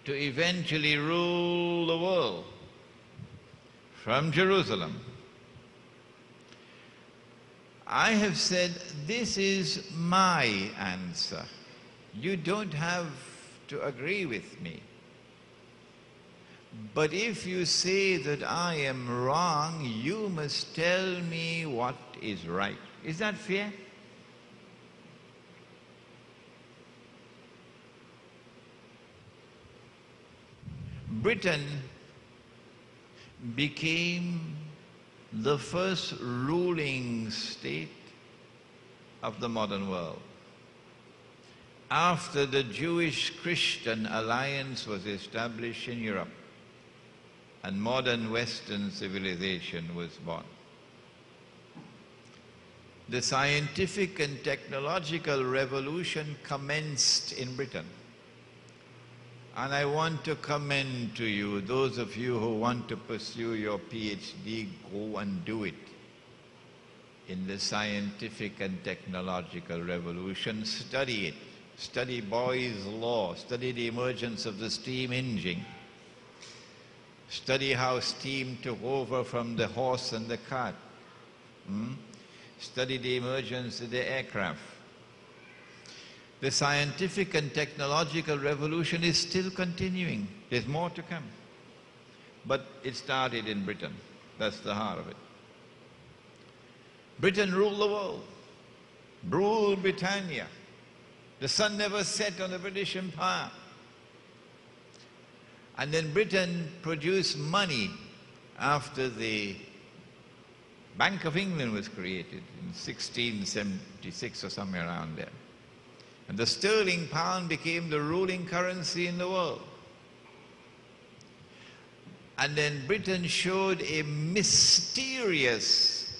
to eventually rule the world from Jerusalem. I have said, this is my answer. You don't have to agree with me. But if you say that I am wrong, you must tell me what is right. Is that fair? Britain became the first ruling state of the modern world after the Jewish-Christian alliance was established in Europe and modern Western civilization was born. The scientific and technological revolution commenced in Britain. And I want to commend to you, those of you who want to pursue your PhD, go and do it. In the scientific and technological revolution, study it. Study Boyle's law, study the emergence of the steam engine. Study how steam took over from the horse and the cart. Study the emergence of the aircraft. The scientific and technological revolution is still continuing. There's more to come. But it started in Britain. That's the heart of it. Britain ruled the world. Ruled Britannia. The sun never set on the British Empire. And then Britain produced money after the Bank of England was created in 1676 or somewhere around there. And the sterling pound became the ruling currency in the world. And then Britain showed a mysterious,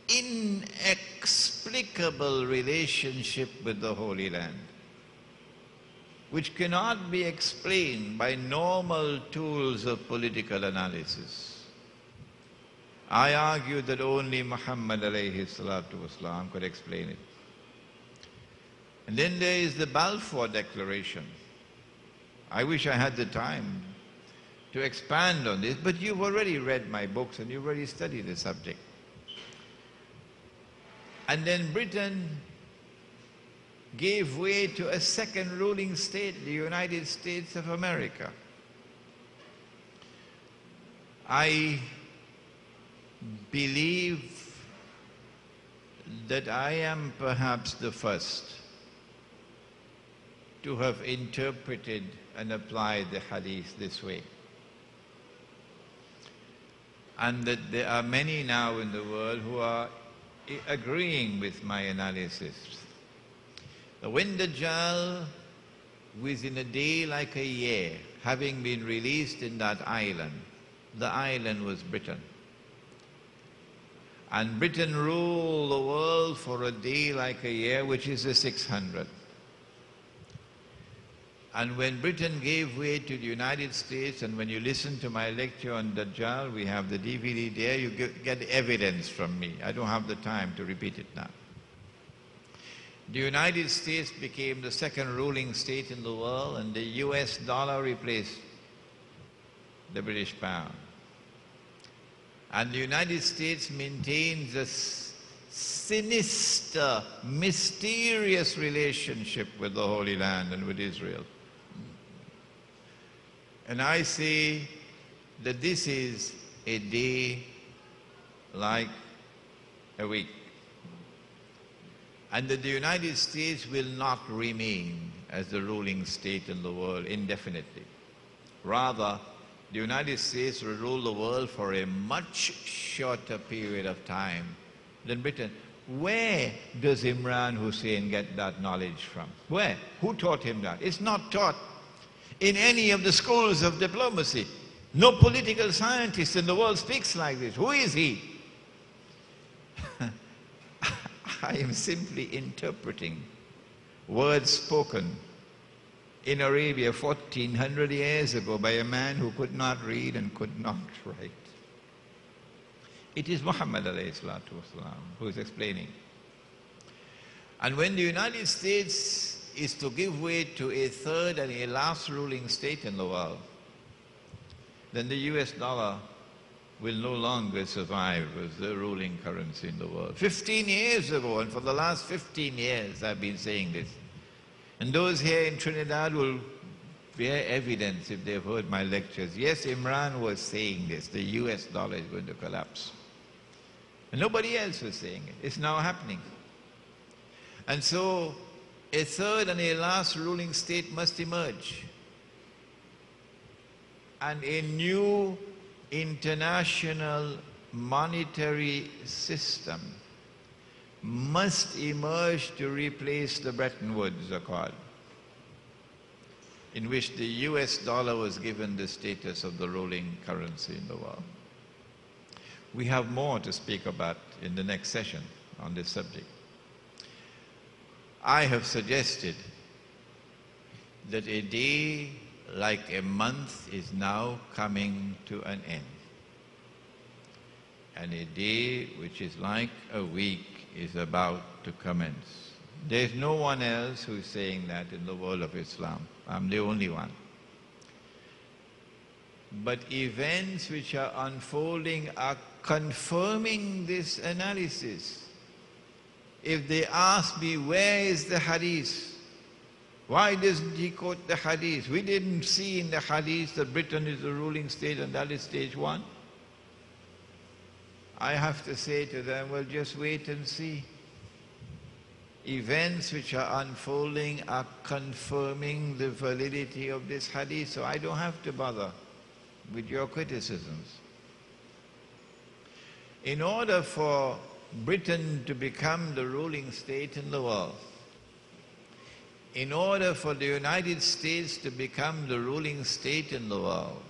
inexplicable relationship with the Holy Land, which cannot be explained by normal tools of political analysis. I argue that only Muhammad alayhi salatu wasalam could explain it. And then there is the Balfour Declaration. I wish I had the time to expand on this, but you've already read my books and you've already studied the subject. And then Britain gave way to a second ruling state, the United States of America. I believe that I am perhaps the first to have interpreted and applied the hadith this way. And that there are many now in the world who are agreeing with my analysis. When Dajjal, within a day like a year, having been released in that island, the island was Britain. And Britain ruled the world for a day like a year, which is the 600. And when Britain gave way to the United States, and when you listen to my lecture on Dajjal, we have the DVD there, you get evidence from me. I don't have the time to repeat it now. The United States became the second ruling state in the world, and the US dollar replaced the British pound. And the United States maintains a sinister, mysterious relationship with the Holy Land and with Israel. And I say that this is a day like a week. And that the United States will not remain as the ruling state in the world indefinitely. Rather, the United States will rule the world for a much shorter period of time than Britain. Where does Imran Hosein get that knowledge from? Where? Who taught him that? It's not taught in any of the schools of diplomacy. No political scientist in the world speaks like this. Who is he? I am simply interpreting words spoken in Arabia 1400 years ago by a man who could not read and could not write. It is Muhammad alayhi salatu wasalam who is explaining. And when the United States is to give way to a third and a last ruling state in the world, then the US dollar will no longer survive as the ruling currency in the world. 15 years ago, and for the last 15 years I've been saying this. And those here in Trinidad will bear evidence if they've heard my lectures. Yes, Imran was saying this, the US dollar is going to collapse. And nobody else was saying it. It's now happening. And so a third and a last ruling state must emerge. And a new international monetary system must emerge to replace the Bretton Woods Accord, in which the US dollar was given the status of the ruling currency in the world. We have more to speak about in the next session on this subject. I have suggested that a day like a month is now coming to an end, and a day which is like a week is about to commence. There's no one else who's saying that in the world of Islam. I'm the only one. But events which are unfolding are confirming this analysis. If they ask me, where is the hadith? Why doesn't he quote the hadith? We didn't see in the hadith that Britain is the ruling state and that is stage one. I have to say to them, well, just wait and see. Events which are unfolding are confirming the validity of this hadith, so I don't have to bother with your criticisms. In order for Britain to become the ruling state in the world, in order for the United States to become the ruling state in the world,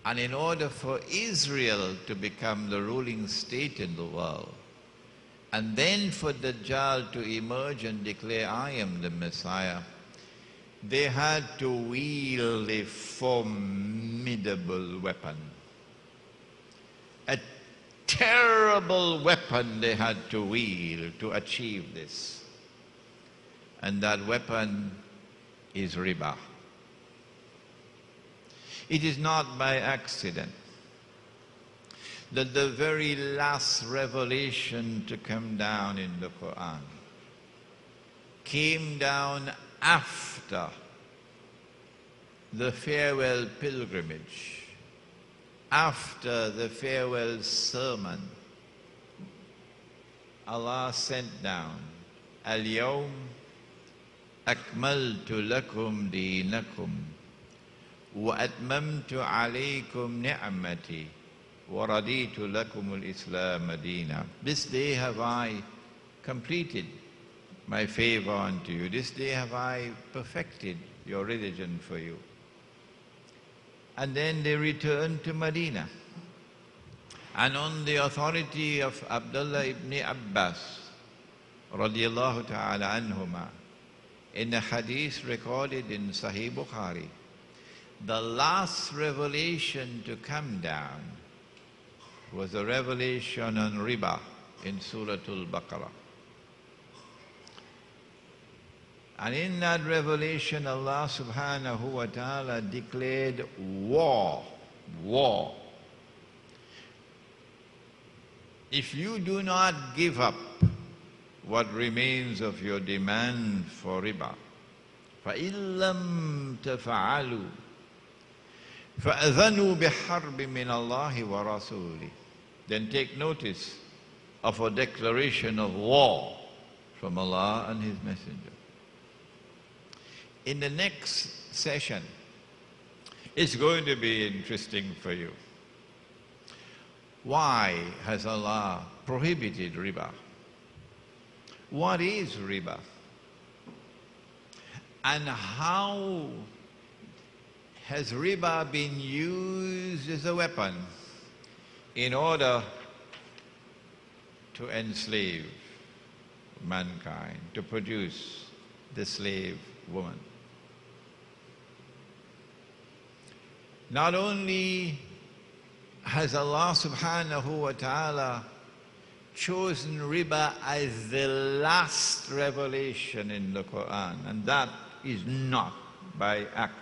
and in order for Israel to become the ruling state in the world, and then for Dajjal to emerge and declare, I am the Messiah, they had to wield a formidable weapon. A terrible weapon they had to wield to achieve this. And that weapon is riba. It is not by accident that the very last revelation to come down in the Quran came down after the farewell pilgrimage, after the farewell sermon. Allah sent down, Al-Yawm Akmaltu lakum deenakum wa atmamtu alaykum ni'mati wa raditu lakum al-Islam deena. This day have I completed my favor unto you. This day have I perfected your religion for you. And then they returned to Medina. And on the authority of Abdullah ibn Abbas, radiyallahu ta'ala anhuma, in the hadith recorded in Sahih Bukhari, the last revelation to come down was a revelation on riba in Surah Al-Baqarah. And in that revelation, Allah subhanahu wa ta'ala declared war. If you do not give up what remains of your demand for riba, فَإِن لَّمْ تَفْعَلُوا فَأَذَنُوا بِحَرْبٍ مِّنَ اللَّهِ وَرَسُولِهِ, then take notice of a declaration of war from Allah and His Messenger. In the next session, it's going to be interesting for you. Why has Allah prohibited riba? What is riba? And how has riba been used as a weapon in order to enslave mankind, to produce the slave woman? Not only has Allah subhanahu wa ta'ala chosen riba as the last revelation in the Quran, and that is not by accident.